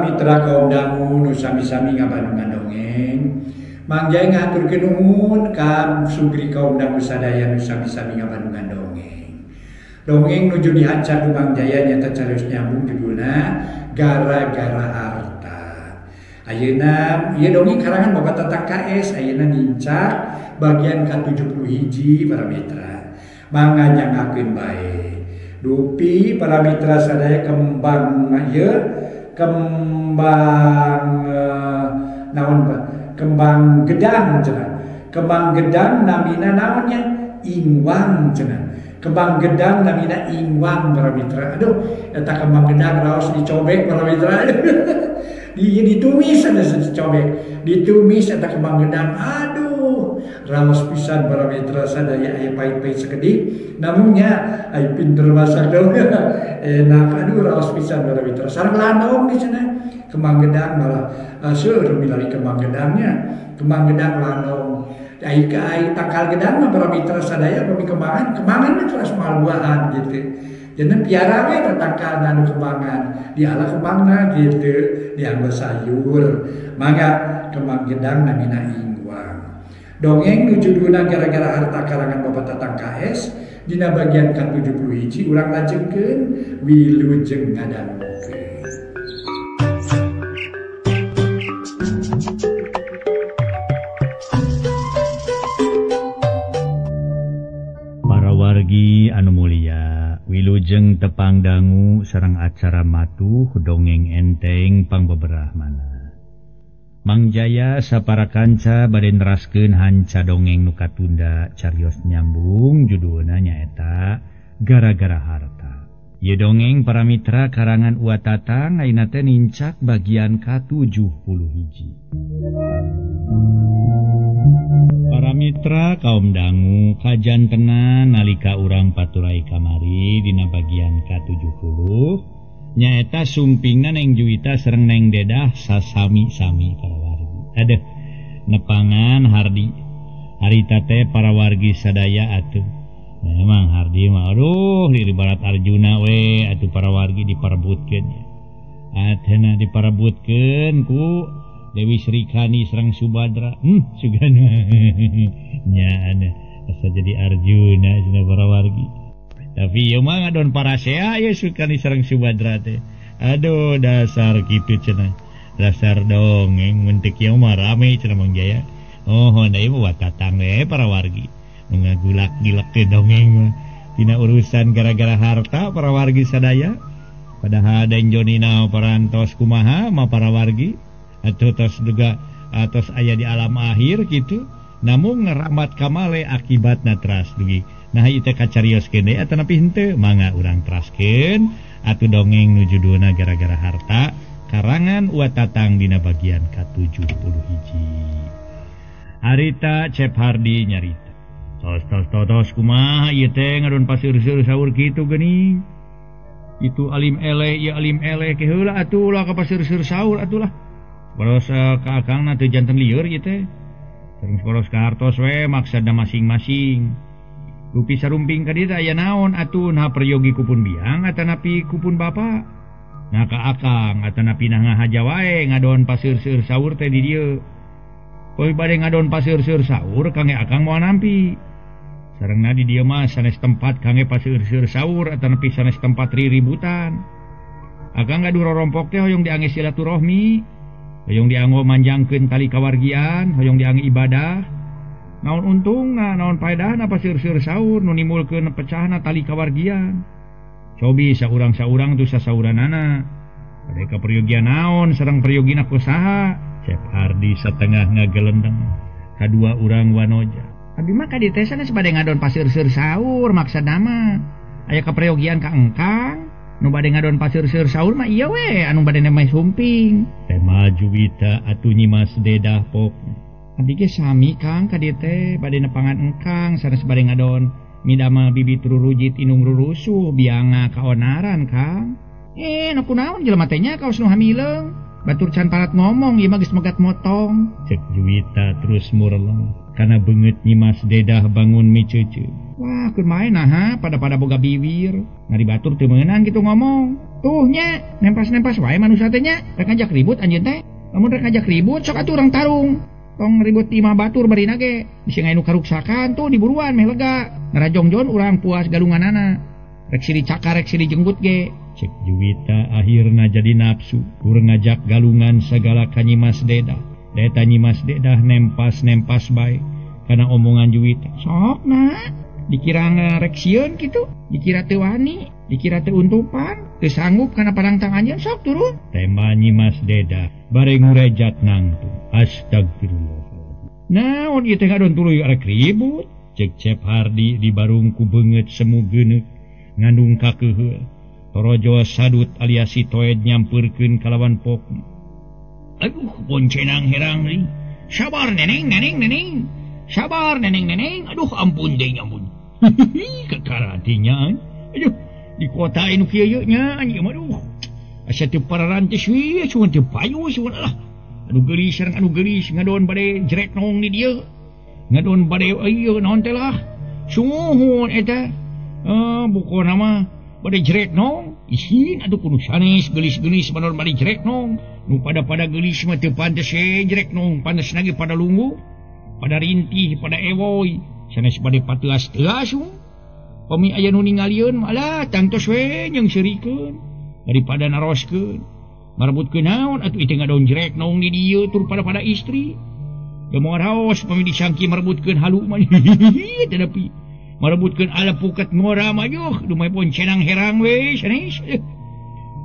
mitra kaum dangu nu sami-sami ngabandungan dongeng. Mang Jaya ngaturkeun nuhun ka sugri kaum dangu sadaya nu sami-sami ngabandungan dongeng. Dongeng nuju dihancar ku Mang Jaya nyata carios nyambung judulna Gara-gara Harta. Ayeuna ieu dongeng karangan Bapak Tatang KS, ayeuna nincak bagian ke-71 para mitra. Mangga nyangakeun bae. Dupi para mitra sadaya kembang naon Pak? Kembang gedang cenah. Kembang gedang namina naonnya? Ingwang cenah. Kembang gedang namina ingwang para mitra. Aduh, eta kembang gedang raos dicobek para mitra. Ditumis ada dicobek. Ditumis eta kembang gedang. Aduh, raos pisan para mitra sadaya aya pahit-pahit sakedik. Namunnya aya pinter masak dong. Enak aduh raos pisan para mitra. Sareng landong di cenah. Kembang gedang malah seueur milari kembang gedangnya. Kembang gedang landong. Ai tangkal gedang mah para mitra sadaya bami kembangan mah terus malbuahan gitu. Jangan piara we tangkal anu kembangan, dialah kembangna gitu, dianggo sayur. Mangga kembang gedang namina ingwang. Dongeng nu judulna Gara-gara Harta karangan Bapak Tatang KS dina bagian ke-71 urang lajengkeun wilujeng ngadangukeun. Wargi anu mulia, wilujeng tepang dangu sareng acara matuh dongeng enteng pangbeberah mana. Mang Jaya sapara kanca bade neraskeun hanca dongeng nu katunda carios nyambung judulna nyaeta Gara-gara Harta. Ieu dongeng para mitra karangan Uwa Tatang ayeuna teh nincak bagian ka-71. Para mitra kaum dangu kajan tenan nalika urang paturai kamari dina bagian ka-70 nyaeta sumpingna Neng Juwita sareng Neng Dedah sasami-sami para wargi. Aduh, nepangan Hardi harita teh para wargi sadaya atuh. Memang Hardi mah aduh di barat Arjuna we atuh para wargi diparebutkeun. Atena diparebutkeun ku Dewi Srikani serang Subadra. Sugana nya asa jadi Arjuna cenah para wargi. Tapi ieu mah ngadon parasea ye Srikani serang Subadra teh. Aduh dasar kitu cenah. Dasar dongeng mun teu kieu mah rame cenah Mang Jaya. Oh da ieu Uwa Tatang we para wargi. Nu ngagulak-gilak ke dongeng mah dina urusan gara-gara harta para wargi sadaya. Padahal den jonina parantos kumaha mah para wargi. Atau tos juga atos aya di alam akhir gitu, namun ngeramat kamale akibatna teras dugi. Nah itu kacarios kene atau napi henteu mangga urang teraskeun atuh dongeng nu judulna Gara-gara Harta karangan Uwa Tatang dina bagian ka-71. Harita Cep Hardi nyarita. Tos kumaha ieu teh ngadon paseur-seur saur kitu geuning. Itu alim eleh ieu alim eleh ke heula atuh ulah ka paseur-seur saur atuh lah. Boros ka akangna teu janten lieur ieu teh. Terus boros ka hartos we maksudna masing-masing. Rupi sarumping ka dieu aya naon atuh nah peryogi kupun biang atanapi kupun bapa. Nah ka akang atanapi nah ngahaja wae ngadon paseur-seur saur teh di dieu. Poe bade ngadon paseur-seur saur kangge akang moal nampi. Sarengna di dieu mah sanes tempat kangge paseur-seur saur atanapi sanes tempat riributan. Akang gaduh rorompok teh hoyong diangge silaturahmi. Hoyong dianggo manjangkeun tali kawargian, hoyong diangge ibadah. Naon untungna, naon paedahna paseur-seur saur nu nimulkeun pecahna tali kawargian. Cobi saurang-saurang tu sasauranana. Bade kaperyogian naon sareng peryogina kusaha? Cep Hardi satengah ngagelendeng. Kadua urang wanoja. Abi mah ka dieu teh sanes bade ngadon paseur-seur saur maksudna mah. Aya kaperyogian ka engkang. Nu bade ngadon paseur-seur saur mah ieu we anu bade nemeh sumping. Tema Juwita atuh nyimas Dedah pok. Abdi ge sami Kang ka dieu teh bade nepangan engkang sanes bade ngadon midamel bibit rurujit inung rurusuh bianga kaonaran Kang. Nu kunaon jelema teh nya kaos nu hamileung. Batur can parat ngomong ieu mah geus megat motong. Cek Juwita terus mureleng kana beungeut nyimas Dedah bangun miceuceu. Wah, keur main naha pada boga bibir. Ngari batur teu meunang kitu ngomong. Tuhnya nempas-nempas wae manusia teh nya rek ngajak ribut anjeun teh. Lamun rek ngajak ribut sok atuh urang tarung. Tong ribut di imah batur bari nage. Bisi ngainu karuksakan tuh diburuan meh lega. Ngarajongjon urang puas galunganana. Rek silih cakar rek silih jenggut ge. Cek Juwita akhirna jadi nafsu. Urang ngajak galungan segala ka Nyimas Dedah. Deta Nyimas Dedah nempas-nempas bae kana omongan Juwita. Sok na. Dikira ngarek sieun kitu, dikira teu wani, dikira teu untupan, teu sanggup kana padang tangannya sok turun. Tema Nyimas Dedah bare ngurejat nangtung. Astagfirullah. Naon ieu teh ngadon tuluy arek ribut. Cek Cep Hardi di barungku beungeut semu geuneuk ngandung kakeuheul. Torojo sadut alias si Toed nyampeurkeun kalawan pokna. Aduh, boncenang herang deui. Sabar neneng. Sabar neneng. Aduh ampun deui ampun. Kekaratinya. Aduh, di kota anu kieu ye nya anjeun aduh. Asa teu pararantes we, cuma teu payu sugan lah. Anu geulis sareng anu geulis ngadon bade jrek nong di dieu. Ngadon bade ieu naon teh lah. Suhun eta. Bukona mah bade jrek nong. Isin atuh kudu sanes geulis-geulis banon bade jrek nong. Nu pada geulis mah teu pantes jrek nong, pantes lagi pada lunggu. Pada rintih, pada ewoy, sanes bade pateuas-teuas. Pami aya nu ningalieun malah tangtos we jeung seurikeun daripada naroskeun. Marbutkeun naon atuh ieu ngadon jrek naon di dieu tur pada istri. Da moal raos pami disangki marbutkeun halu mah. Tetapi marbutkeun ala pukat ngora mah yuh dumai poncenang herang we sanes.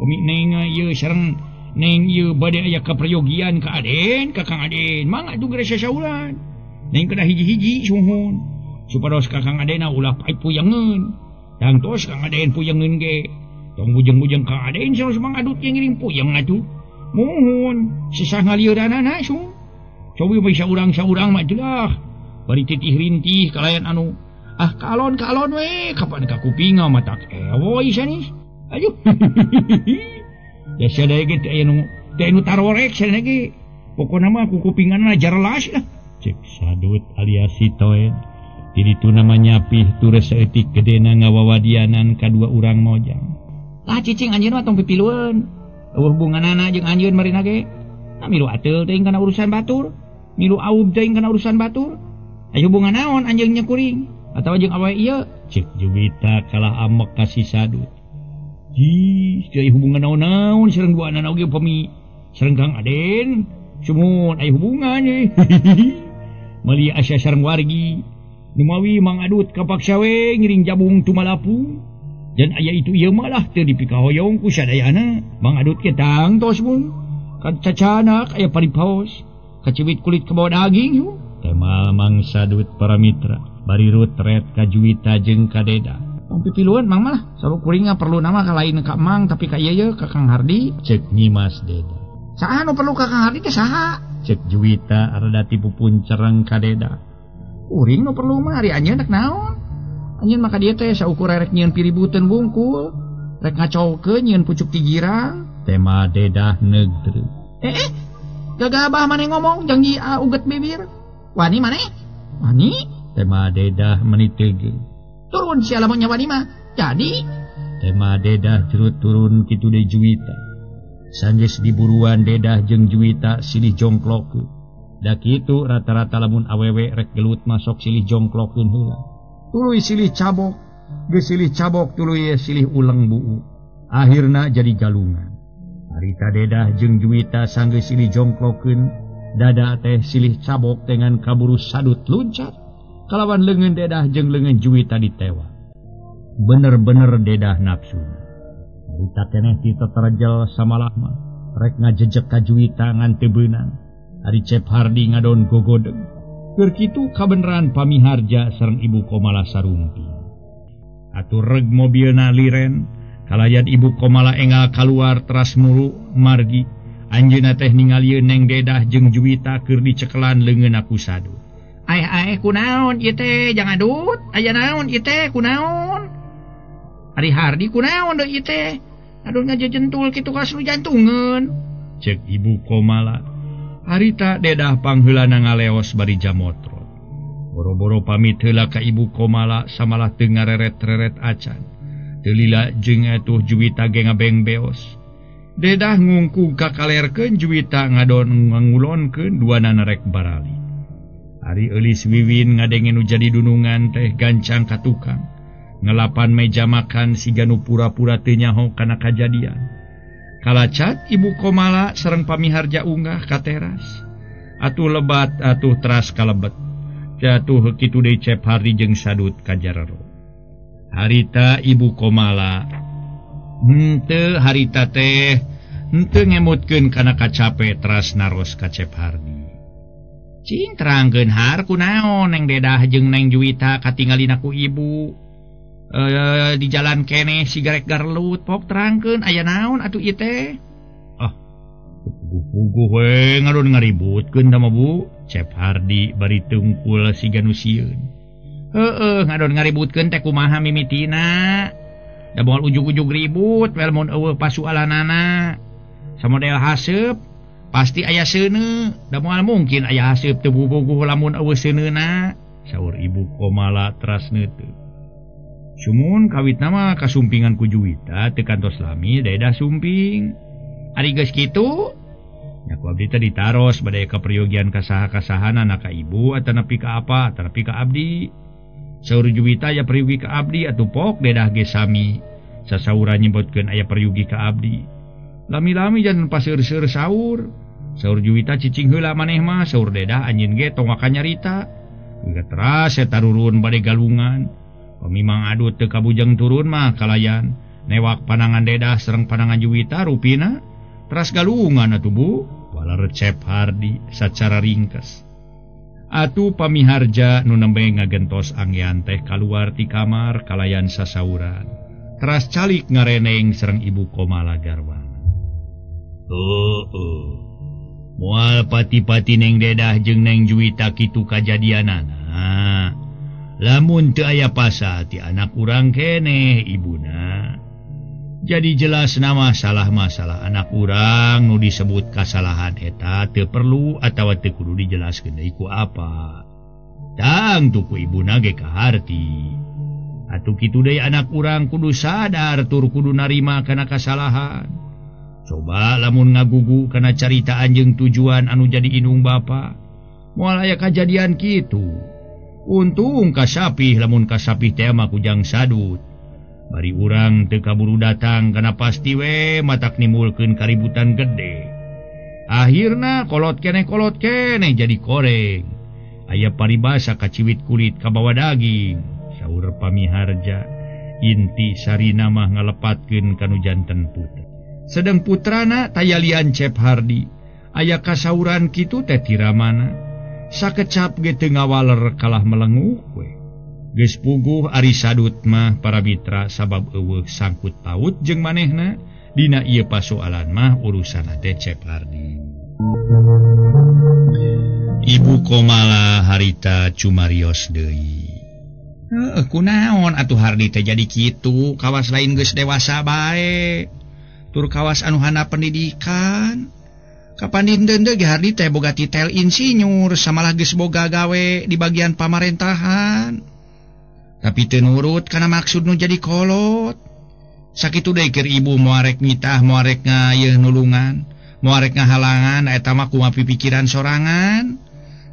Pami neng ieu sareng neng ieu bade aya kaprayogian ka Aden, ka Kang Aden. Mangga tuh geus sasauran. Neng kada hiji-hiji suhun. Supados Kakang Adena ulah pae puyangeun. Tangtos Kang Aden puyangeun ge. Tong bujeng-bujeng Kang Aden saos mangadut yang ngiring puyeng atuh. Muhun, sesah ngalieuranana su. Cobi bae saurang-saurang mah lah. Bari titih rintih kalayan anu kalon we kapan ka kupinga mata ewoy sanis. Aduh. Ya sadaya ge teh anu tarorek sadaya ge. Pokona mah ku kupinganna jarlas lah. Cek sadut alias si Toed. Jadi tu namanya pih tures seetik gedena ngawawadianan kadua urang mojang. Lah cicing anjeun mah tong pipilueun. Eueuh hubunganana jeung anjeun marina ge. Nah milu ateul teuing kana urusan batur. Milu aub teuing kana urusan batur. Aya hubungan naon anjeun nya kuring? Atawa jeung awewe ieu? Cek Juwita kalah amek ka si sadut. Ji, aya hubungan naon-naon sareng duana oge pami sareng Kang Aden. Sumun aya hubungan ye. Mali asa sareng wargi. Numawi mangadut kapaksa we ngiring jabung tumalapu. Dan aya itu ieu malah teu dipikahoyong ku sadayana. Mangadut ke tangtos mun. Kacacanak aya paripaos. Kacewit kulit ke bawah daging yu. Tema Mang Sadut para mitra. Bari rutret ka Juwita jeung ka Dedah. Pang pipiluan mang mah sabab kuring perlu nama ka lain ka Mang tapi ka ieu ka Kang Hardi. Cek Nyimas Dedah. Saha nu perlu ka Kang Hardi teh saha? Cek Juwita rada tipu puncereng ka Dedah. Uring nu perlu mah ari anjeun rek naon? Anjeun maka dieu teh saukur rek nyieun piributeun wungkul, rek ngacaukeun nyieun pucuk tigirang. Tema Dedah negdeu. Gagabah maneh ngomong janji uget bibir. Wani maneh? Wani? Tema Dedah menitege. Turun sia lamun nya wani mah. Jadi Tema Dedah jerut turun kitu deui Juwita. Sanggeus diburuan Dedah jeung Juwita silih jongklok. Da kitu rata-rata lamun awewe rek gelut masok silih jongklokeun heula. Tuluy silih cabok, geus silih cabok tuluy silih uleng buu. Akhirna jadi galungan. Harita Dedah jeung Juwita sanggeus silih jongklokeun, dada teh silih cabok dengan kaburu sadut luncat. Kalawan leungeun Dedah jeung leungeun Juwita ditewa. Bener-bener Dedah nafsu. Harita keneh diteterjel samalah mah rek ngajejek ka Juwita ngan teu beunang. Ari Cep Hardi ngadon gogodeg. Keur kitu kabeneran pamiharja sareng Ibu Komala sarumpi. Atur reg mobilna liren, kalayan Ibu Komala enggal kaluar teras mulu margi. Anjeunna teh ningalieun Neng Dedah jeung Juwita keur dicekelan leungeun aku Sadut. Aeh kunaon ieu teh jangan adut? Aya naon ieu teh kunaon? Ari Hardi kunaon deui ieu teh? Aduh ngajejentul kitu ka nu jantungeun. Cek Ibu Komala. Harita Dedah pangheulana ngaleos bari jamotrot. Boro-boro pamit heula ka Ibu Komala samalah teu ngareret-reret acan. Telila jeung atuh Juwita ge ngabeng beos. Dedah ngungkung kakalerkeun Juwita ngadon ngangulonkeun duana rek barali. Ari eulis Wiwin ngadenge nu jadi dunungan teh gancang ka tukang. Ngelapan meja makan siga nu pura-pura teu nyaho kana kajadian. Kalacat Ibu Komala sareng pamiharja unggah ka teras. Atuh lebat atuh teras kalebet. Jatuh kitu deui Cep Hardi jeung Sadut ka jarero. Harita Ibu Komala. Henteu harita teh henteu ngemutkeun kana kacape teras naros ka Cep Hardi. Cing terangkeun har kunaon Neng Dedah jeung Neng Juwita katinggalin aku ibu. Di jalan kene sigarek garlut pok terangkeun aya naon atuh ieu teh. Puguh we ngadon ngaributkeun da mah Bu. Cep Hardi bari tungkul siga nu sieun. Ngadon ngaributkeun teh kumaha mimitina. Da moal ujug-ujug ribut wel mun eueuh pasualanana. Samodel haseup pasti aya seuneu. Da moal mungkin aya haseup teu bubuguh lamun eueuh seuneuna. Saur Ibu Komala teras neuteup. Sumun kawitna mah kasumpingan ku Juwita teu kantos lami Dedah sumping. Ari geus kitu nya ku abdi teh ditaros bade kaperyogian kasaha-kasahanan ka ibu atawa nepi ka apa atawa nepi ka abdi. Saur Juwita aya peryogi ka abdi atuh pok Dedah ge sami sasaura nyebutkeun aya peryogi ka abdi. Lami-lami janten paseur-seur saur. Saur Juwita cicing heula maneh mah saur Dedah anjeun ge tong ka nyarita. Geus teras eta turun bade galungan. Pamimang adut teu kabujang turun mah kalayan newak panangan Dedah sareng panangan Juwita rupina teras galungan atuh Bu. Walar Cep Hardi sacara ringkes. Atuh pamiharja nu nembe ngagentos angyan teh kaluar ti kamar kalayan sasauran. Teras calik ngareneng sareng Ibu Komala garwana. Moal pati-pati Neng Dedah jeung Neng Juwita kitu kajadianana. Lamun teu aya pasa ti anak urang keneh ibuna. Jadi jelas nama masalah anak urang nu disebut kasalahan eta teu perlu atawa teu kudu dijelaskeun deui ku apa. Tang tuku ibuna ge kaharti. Atuh kitu deui anak urang kudu sadar tur kudu narima kana kasalahan. Coba lamun ngagugu kana carita anjeun tujuan anu jadi indung bapa. Moal aya kajadian kitu. Untung kasapih lamun kasapih teh mah kujang Sadut. Bari urang teu kaburu datang kana pasti we matak nimulkeun kaributan gede. Akhirna kolot keneh jadi koreng. Aya paribasa kaciwit kulit kabawa daging. Saur pamiharja inti sarina mah ngalepatkeun kanu janten putra. Sedeng putrana tayalian Cep Hardi. Aya kasauran kitu teh tiramana. Sakecap ge teu ngawaler kalah melenguh we. Geus puguh Ari Sadut mah para mitra sabab eueuh sangkut paut jeung manehna dina ieu pasoalan mah urusanna teh Cep Hardi. Ibu Komala harita cumarios deui. Kunaon atuh Hardi teh jadi kitu, kawas lain geus dewasa bae. Tur kawas anu handap pendidikan. Kapan dinten deui Hardi teh boga titel insinyur samalah geus boga gawe di bagian pamarentahan. Tapi teu nurut kana maksud nu jadi kolot. Sakitu deui keur ibu moarek mitah moarek ngayeuh nulungan, moarek ngahalangan eta mah kumaha pipikiran sorangan.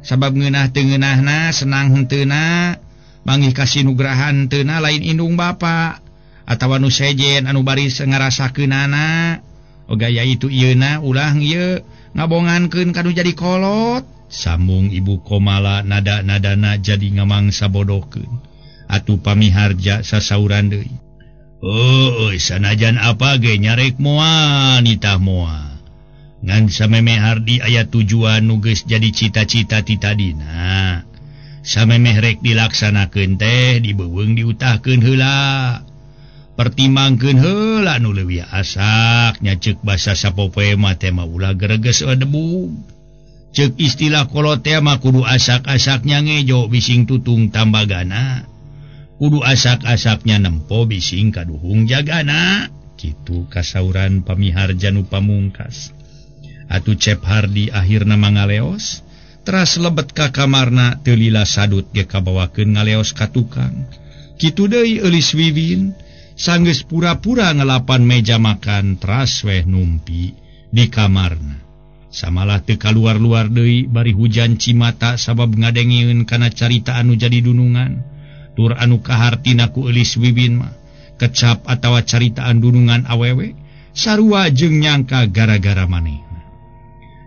Sabab ngeunah teu ngeunahna senang henteuna, manggih kasinugrahan henteuna lain indung bapa atawa nu sejen anu baris ngarasakeunana. Oga yaitu ieuna ulah ieu ngabongankeun kanu jadi kolot. Sambung Ibu Komala nada-nadana jadi ngamangsa bodohkeun. Atuh pamiharja sasauran deui. Sanajan apa ge nyarek moal nitah moal. Ngan samemeh Hardi aya tujuan nu geus jadi cita-cita ti tadina. Samemeh rek dilaksanakeun teh dibeuweung diutahkeun heula. Pertimbangkeun heula nu leuwih asak nya ceuk basa sapopoe mah teh mah ulah gereges debu. Ceuk istilah kolot teh mah kudu asak-asaknya ngejo bising tutung tambagana. Kudu asak-asaknya nempo bising kaduhung jagana. Kitu kasauran pamiharja nu pamungkas. Atuh Cep Hardi akhirna mangaleos. Teras lebet ka kamarna teu lila Sadut ge kabawakeun ngaleos ka tukang. Kitu deui eulis Wiwin. sanggeus pura-pura ngelapan meja makan teras weh numpi di kamarna. Samalah teu kaluar-luar deui bari hujan cimata sabab ngadengieun kana carita anu jadi dunungan. Tur anu kahartina ku Eulis Wiwin mah kecap atawa caritaan dunungan awewe sarua jeung nyangka gara-gara manehna.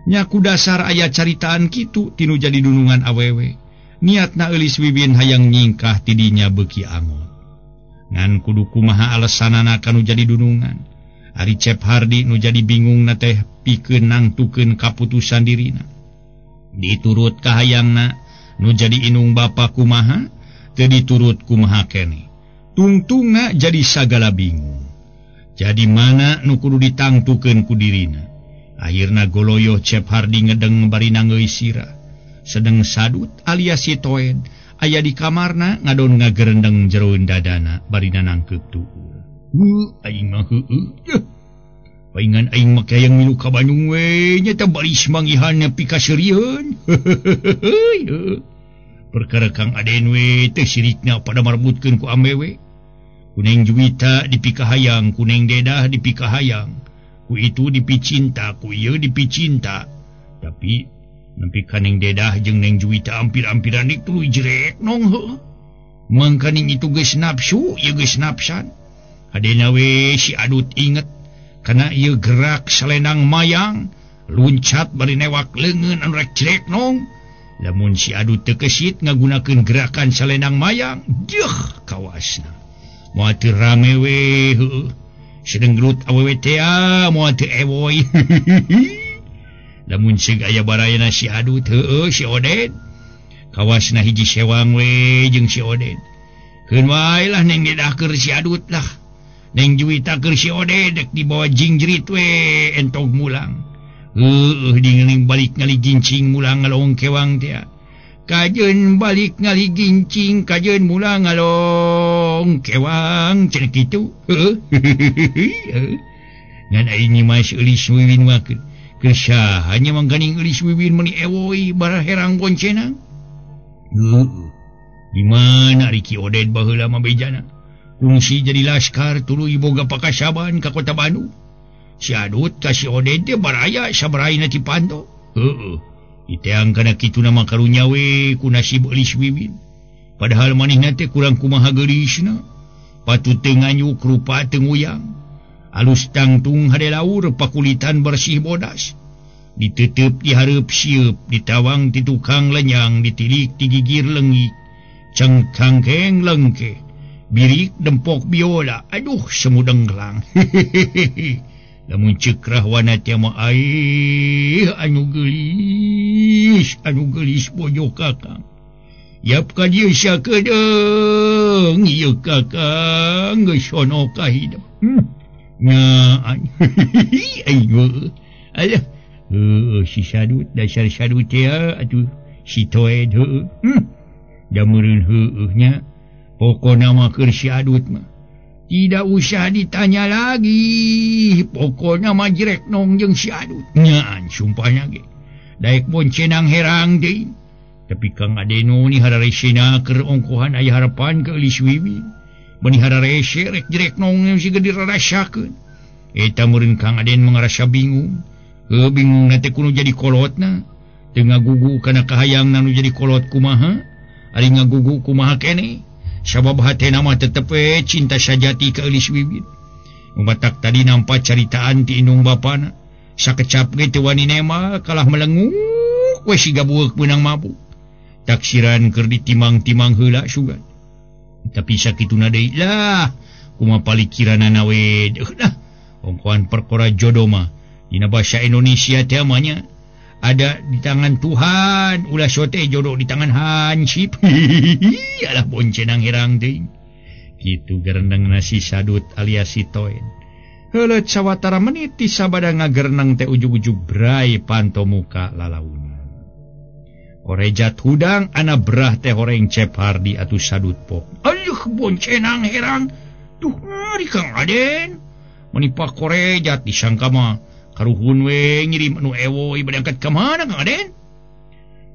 Nya ku dasar aya caritaan kitu tinu jadi dunungan awewe. Niatna Eulis Wiwin hayang nyingkah tidinya beuki angot. Ngan kudu kumaha alesanana kanu jadi dunungan. Ari Cep Hardi nu jadi bingung na teh pikeun nangtukeun kaputusan dirina. Diturut kahayangna nu jadi inung bapa kumaha teu diturut kumaha keneh. Tungtungna jadi sagala bingung. Jadi mana nu kudu ditangtukeun ku dirina. Akhirna goloyo Cep Hardi ngedeng bari nangeuy sira. Sedeng Sadut alias si Toen aya di kamarna ngadon ngagerendeng jeroeun dadana bari nangkeup tuur. Aing mah heueuh. Paingan aing make hayang milu ka Bandung we nya teh baris manggihan nepi ka Seurieun. Perkara Kang Aden we teh sirikna pada marbutkeun ku amewe. Kuneng Juwita dipikahayang, kuneng Dedah dipikahayang. Ku itu dipicinta, ku ieu dipicinta. Tapi nempi kaning Dedah jeung Neng Juwita ampir-ampiran itu jerek nong heuh. Mangkaning itu geus nafsu, ieu geus nafsan. Adena we si Adut inget kana ieu gerak selendang mayang, luncat bari newak leungeun anu rek jerek nong. Lamun si Adut teu kesit ngagunakeun gerakan selendang mayang, deuh kawasna. Moal teu rame we heuh. Sedeng gelut awewe teh moal teu ewoy. Lamun ceuk aya barayana si Adut heueuh si Oden. Kawasna hiji sewang we jeung si Oden. Keun wae lah Neng Dedah keur si Adut lah. Neng Juwita keur si Oden dek dibawa jingjerit we entog mulang. Heueuh dingeling balik ngali gincing mulang ngalong kewang teh. Kajeun balik ngali gincing kajeun mulang ngalong kewang cenah kitu. Heueuh. Ngan aing mah si Eulis Wiwin wakeun. Kesah hanya mangganing Eulis Wiwin meni ewoy bara herang boncenang. Di mana Riki Oden baheula mah bejana? Kungsi jadi laskar tuluy boga pakasaban ka kota Bandung. Si Adut ka si Oden teh baraya sabaraina ti panto. Heueuh. Iteang kana kituna mah karunya we ku nasib Eulis Wiwin. Padahal manehna teh kurang kumaha geulisna. Patut teu nganyuk rupa teu nguyang. Alus tangtung hade laur pakulitan bersih bodas. Diteuteub di hareup sieup, ditawang ti tukang lenyang, ditilik ti gigir leungik, cengkangkeng lengke, birik dempok biola, aduh semu dengklang. Lamun ceuk rahwana teh mah anu geulis bojo Kakang. Yap ka dieu sakedeung, ieu Kakang geus sono ka hidup. Nyaan. Ayo. Alah. Si Sadut dasar Sadut ya atuh si Toen heueuh. Da meureun heueuhnya pokona mah keur si Adut mah. Tidak usah ditanya lagi. Pokona mah jerek nong jeung si Adut. Nyaan sumpahna ge. Daek boncenang herang deui. Tapi Kang Adeno ni hararesena keur ongkohan aya harapan ke Eulis Wiwin. Bani hararese rek jerek nong si gede rarasakeun. Eta meureun Kang Aden mengarasa bingung. Bingung na teh kudu jadi kolotna. Teu ngagugu kana kahayangna nu jadi kolot kumaha. Ari ngagugu kumaha keneh. Sabab hatena mah tetep cinta sajati ka Eulis Wiwin. Batak tadi nampak caritaan ti indung bapana. Sakecap ge teu wani nema kalah melenguk we siga bueuk beunang mabuk. Taksiran keur ditimang-timang heula sugan. Tapi sakituna deui lah kumaha palikiranana we deuh dah. Ongkoan perkara jodoh mah dina bahasa Indonesia teh mah nya ada di tangan Tuhan, ulah sote jodoh di tangan hansip. Alah boncenang herang teuing. Kitu garendang nasi Sadut alias si Toen. Heuleut sawatara menit ti sabada ngagerenang teh ujug-ujug brai panto muka lalaunan. Korejat hudang ana berah teh horeng Cep Hardi atuh Sadut pok. Aduh boncenang herang. Duh ngari Kang Aden. Menipa korejat disangka mah karuhun we ngirim anu ewoy berangkat ka mana Kang Aden?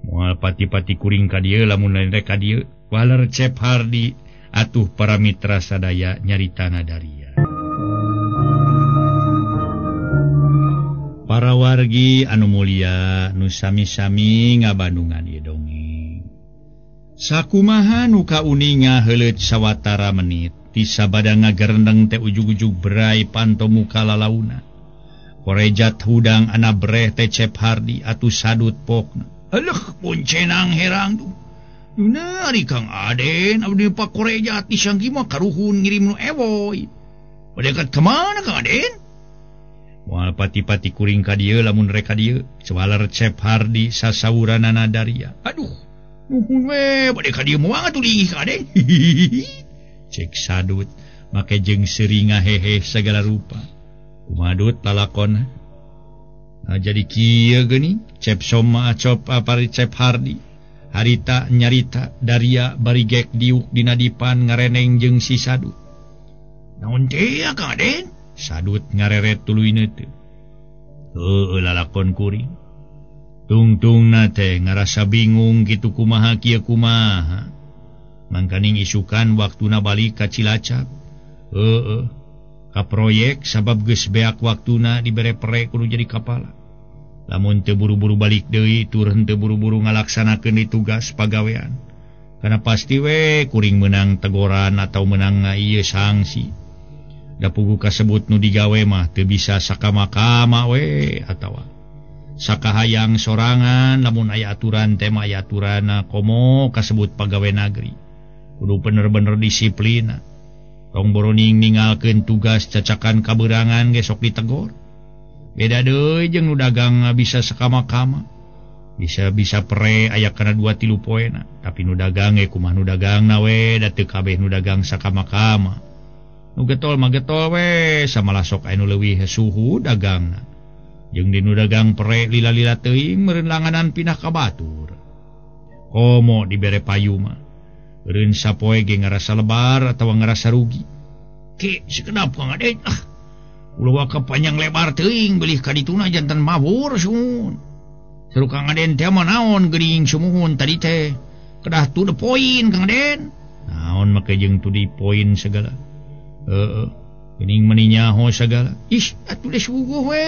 Moal pati-pati kuring ka dieu lamun rek ka dieu. Waler Cep Hardi atuh para mitra sadaya nyaritana Daria. Para wargi anu mulia nu sami-sami ngabandungan ieu dongeng. Sakumaha nu kauninga heuleut sawatara menit ti sabada ngagerendeng teh ujug-ujug berai panto muka lalauna. Korejat hudang ana breh teh Cep Hardi atuh sadut pokna. Alah poncenang herang tuh. Nuna ari Kang Aden abdi Pak Korejat disangki mah karuhun ngirim nu ewoy. Padekat kemana Kang Aden? Moal pati-pati kuring ka dieu lamun rek ka dieu. Sewalar Cep Hardi sasawuranana Daria. Aduh, nuhun we bade ka dieu moal atuh linggih Kang Aden. Cek sadut make jeung seuring ngahehe segala rupa. Kumadut lalakon. Nah, jadi kieu geuning Cep Soma acop apari Cep Hardi. Harita nyarita Daria barigek diuk dina dipan ngareneng jeung si sadut. Naon teh ya Kang Aden? Sadut ngareret tuluy teu. Heueuh lalakon kuring. Tungtungna teh ngarasa bingung kitu kumaha kieu kumaha. Mangkaning isukan waktuna balik ka Cilacap. Ka proyek sabab geus beak waktuna dibere pere kudu jadi kapala. Lamun teu buru-buru balik deui turun teu buru-buru ngalaksanakeun di tugas pagawean. Kana pasti we kuring menang tegoran atau menang ieu sanksi. Da pugu kasebut nu digawe mah teu bisa sakama-kama we atawa sakahayang sorangan lamun aya aturan tema aya aturana komo kasebut pagawe negeri. Kudu bener-bener disiplina. Tong boroning ningalkeun tugas cacakan kaberangan ge sok ditegor. Beda deui jeung nu dagang bisa sakama-kama. Bisa pere aya kana 2-3 poena, tapi nu dagang ge kumaha nu dagangna we da teu kabeh nu dagang sakama-kama. Nu getol mah getol we samalah sok aya nu leuwih suhu dagangna. Jeung di nu dagang pere lila-lila teuing meureun langanan pindah ka batur. Komo dibere payu mah. Eureun sapoe ge ngarasa lebar atawa ngarasa rugi. Ki sakedap Kang Aden. Ulah kepanjang lebar teuing beulih ka dituna janten mabur sun. Seru Kang Aden teh mah naon geuning sumuhun tadi teh. Kedah to the point Kang Aden. Naon make jeung to the point segala. Geuning meuni nyaho segala. Ish atuh geus suguh we.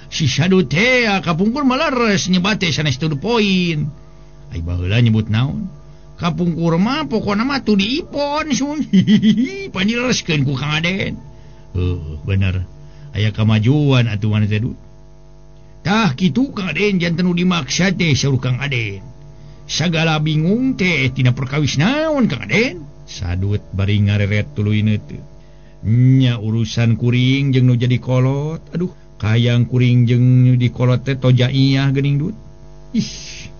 Si sadut teh kapungkur maleres nyebat teh sanes to the point. Ai baheula nyebut naon? Kapungkur mah pokona mah tu diipon sun. Panjelaskeun ku Kang Aden. Bener. Aya kamajuan atuh mana teh dut. Tah kitu Kang Aden janten nu dimaksa teh saur Kang Aden. Sagala bingung teh tina perkawis naon Kang Aden? Sadut bari ngareret tuluy teu. Nya urusan kuring jeung nu jadi kolot. Aduh, kayang kuring jeung nu di kolot teh tojaiyah geuning dut. Ih.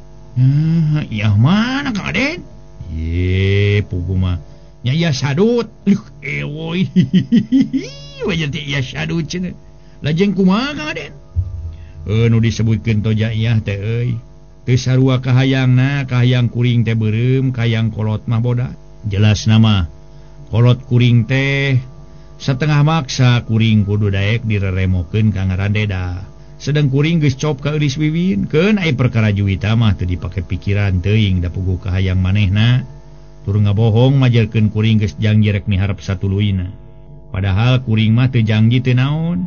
Iya mana Kang Aden? Ye, pugu mah. Nya iya sadut. Ewoy. Wajan teh iya sadut cenah. Lajeng kumaha Kang Aden? Nu disebutkeun tojaiyah teh euy. Teu sarua kahayangna, kahayang kuring teh beureum, kahayang kolot mah bodas. Jelas nama. Kolot kuring teh satengah maksa kuring kudu daek direremokeun ka ngarandeda. Sedang kuring geus cop ka eulis wiwin keun aya perkara juwita mah teu dipake pikiran teuing da puguh kahayang manehna tur ngabohong majelkeun kuring geus janji rek miharep satuluyna padahal kuring mah teu janji teu naon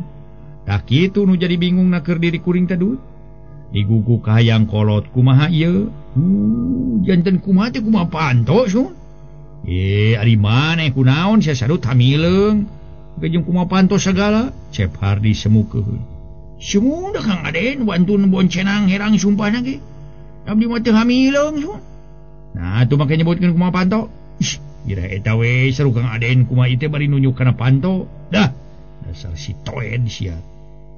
tah kitu nu jadi bingung na keur diri kuring teh dut digugu kahayang kolot kumaha ieu janten kumaha teh kumaha panto sun ari maneh kunaon sia sadut hamileung jeung kumaha panto sagala Cep Hardi semukeun Sumuda Kang Aden wantun boncenang herang sumpahna ge. Abdi mah teu hamileung sun. Nah, atuh make nyebutkeun kumaha panto. Ira eta we seru Kang Aden kumaha ieu teh bari nunjuk kana panto. Dah, dasar si toen sia.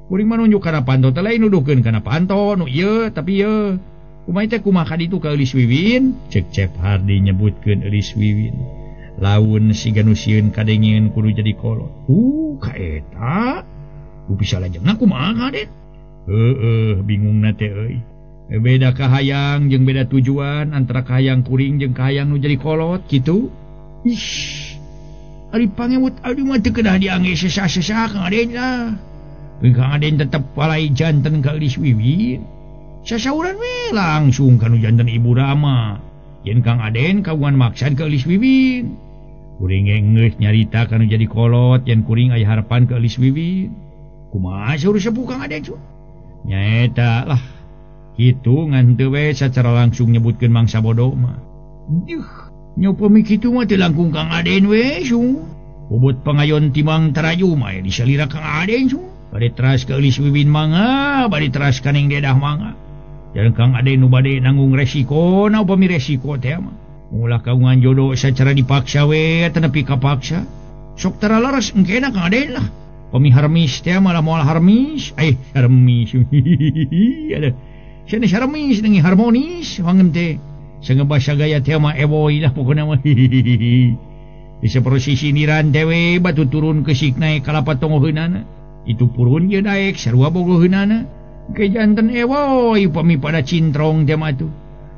Kuring mah nunjuk kana panto teh lain nuduhkeun kana panto nu ieu tapi ieu. Kumaha teh kumaha kaditu ka eulis wiwin? Cek Cep Hardi nyebutkeun eulis wiwin. Laun siga nu sieun kadengeun kudu jadi kolot. Ka eta. Bisa lajengna kumaha Kang Aden? Bingungna teh euy. Beda kahayang jeung beda tujuan antara kahayang kuring jeung kahayang nu jadi kolot kitu. Ish. Ari pangemut abdi mah teu kedah diangge sesa-sesa Kang Aden lah. Kang Aden tetep palai janten ka eulis wiwin. Sasauran we langsung kanu janten Ibu Rama. yen Kang Aden kagungan maksad ke Elis Wiwin. Kuring geus nyarita kanu jadi kolot yen kuring aya harapan ke Elis Wiwin. Kumaha suruh sepuh Kang Aden cu? Nyaeta lah. Kitu ngan teu we sacara langsung nyebutkeun mangsa bodoh mah. Nya upami kitu mah teu langkung Kang Aden we cu. Bobot pangayon timang tarayu mah disalira Kang Aden cu. Bade teras ke Elis Wiwin mangga, bade teras ka Neng Dedah mangga. Jangan Kang Aden nu bade nanggung resiko, na upami resiko teh mah. Mulah kagungan jodoh secara dipaksa we tanapi kapaksa. Sok tara laras engkena Kang Aden lah. Pami harmis teh malah moal harmis. Harmis. Ada. Sana harmis dengan harmonis wangem teh. Sanga basa gaya teh mah eboy lah pokona mah. Bisa prosesi niran teh we batu turun ke sikna kalapa tongoheunana. Itu purun je daek sarua bogoheunana. Ke janten ewoy upami pada cintrong teh mah tuh.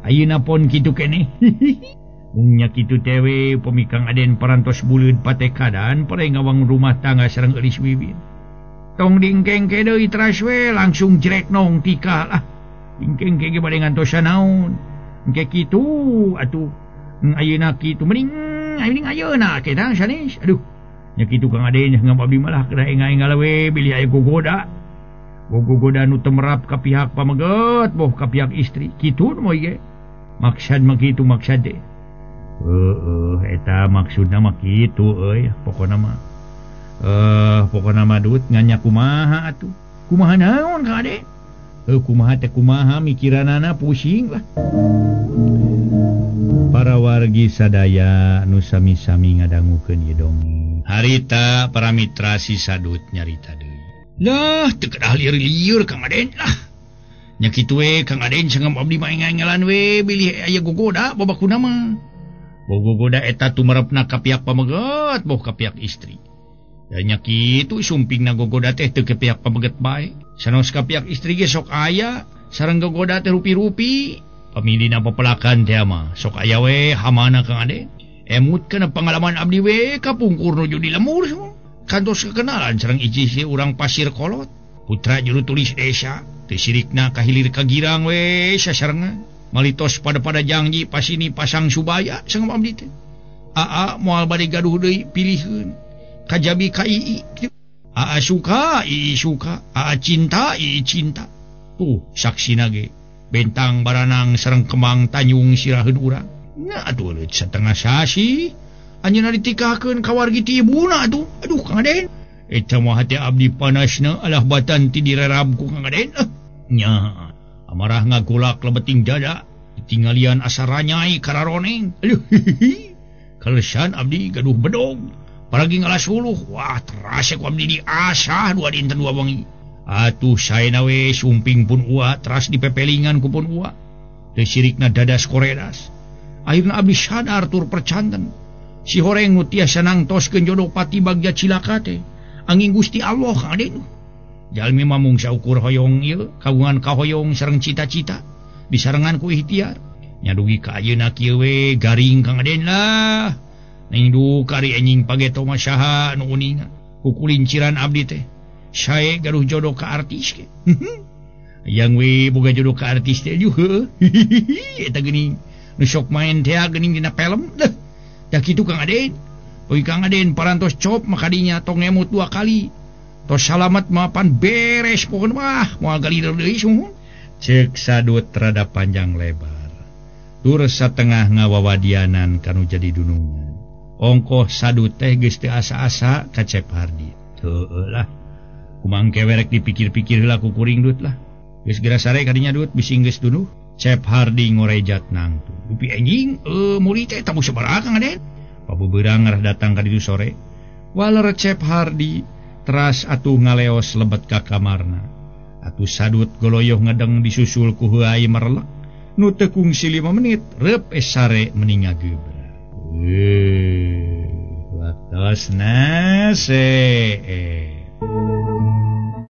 Ayeuna pon kitu keneh. Mungnya kitu teh we upami Kang Aden parantos buleud patekadan pare ngawang rumah tangga sareng Elis Wiwin. Tong dingkeng ke deui teras we langsung jrek nong tika lah. Dingkeng ke bade ngantos naon. Engke kitu atuh. Ayeuna kitu mending ayeuna kita sanes. Aduh. Nya kitu Kang Aden ngam abdi malah kada enga-enga we bilih aya gogoda. Gogoda nu temerap ka pihak pamaget boh ka pihak istri. Kitu moy ge. Maksud mah kitu maksud teh. Eta maksudna mah kitu euy. Pokona mah dut nganya kumaha atuh. Kumaha naon Kang Aden? Kumaha teh kumaha mikiranana pusing lah. Para wargi sadaya nu sami-sami ngadangukeun ieu dongeng. Harita para mitra si Sadut nyarita deui. Lah, teu kedah lieur-lieur Kang Aden lah. Nya kitu we Kang Aden sangem abdi mah engalan we bilih aya gogoda babakuna mah. Gogoda eta tumerepna ka pihak pamaget boh ka pihak istri. Da nya kitu sumpingna gogoda teh teu ka pihak pamaget bae. Sanos ka pihak istri ge sok aya sareng gogoda teh rupi-rupi. Pamilina papelakan teh mah sok aya we hamana Kang Aden. Emut kana pengalaman abdi we kapungkur nuju di lemur semua. Kantos kekenalan sareng iji si urang pasir kolot. Putra juru tulis desa. Teu sirikna kahilir ka girang we sasarengan. Malitos pada janji pasini pasang subaya sangem abdi teh. Aa moal bade gaduh deui pilihkeun. Kajabi ka Ii. Aa suka, Ii suka. Aa cinta, Ii cinta. Tuh saksina ge. Bentang baranang sareng kemang tanyung siraheun urang. Nya atuh leut satengah sasi anjeunna ditikahkeun ka wargi ti ibuna atuh. Aduh Kang Aden, eta mah hati abdi panasna alah batan ti direrab ku Kang Aden. Nya amarah ngagolak lebeting dada ditinggalian asa ranyai kararoneng. Aduh kalesan abdi gaduh bedog paragi ngalas huluh. Wah terasa ku abdi diasah dua dinten dua wengi. Atuh saena we sumping pun ua teras dipepelingan ku pun ua. Teu sirikna dadas koredas. Akhirna abdi sadar tur percanten. Si horeng nu tiasa nangtoskeun jodoh pati bagja cilaka teh angin Gusti Allah Kang Aden. Jalmi mah mung saukur hoyong ieu kagungan kahoyong sareng cita-cita disarengan ku ikhtiar. Nya dugi ka ayeuna kieu we garing Kang Aden lah. Ning du kari anjing pageto mah saha nu uninga. Ku kulinciran abdi teh. Sae gaduh jodoh ka artis ke. Yang we boga jodoh ka artis teh juga. Eta geuning nu sok main teh geuning dina film. Da kitu Kang Aden. Oy Kang Aden parantos cop makadinya tong ngemut 2 kali. Tos salamet mapan beres pokona mah moal galideur deui suhun. Ceuk Sadut rada panjang lebar. Tur satengah ngawawadianan kanu jadi dunungan. Ongkoh Sadut teh geus teu asa-asa ka Cep Hardi. Heueuh lah. Kumang kewerek dipikir-pikir heula ku kuring Dut lah. Geus geura sare kadinya Dut bising geus dunuh. Cep Hardi ngorejat nangtu. Upi anjing, murid teh tamu sabaraha Kang Aden? Pabebeurang ngarah datang ka ditu sore. Waler Cep Hardi teras atuh ngaleos lebet ka kamarna. Atuh Sadut goloyoh ngedeng disusul ku heuai merelek. Nu teu kungsi 5 menit, reup sare mending ngagebra. Waktosna se.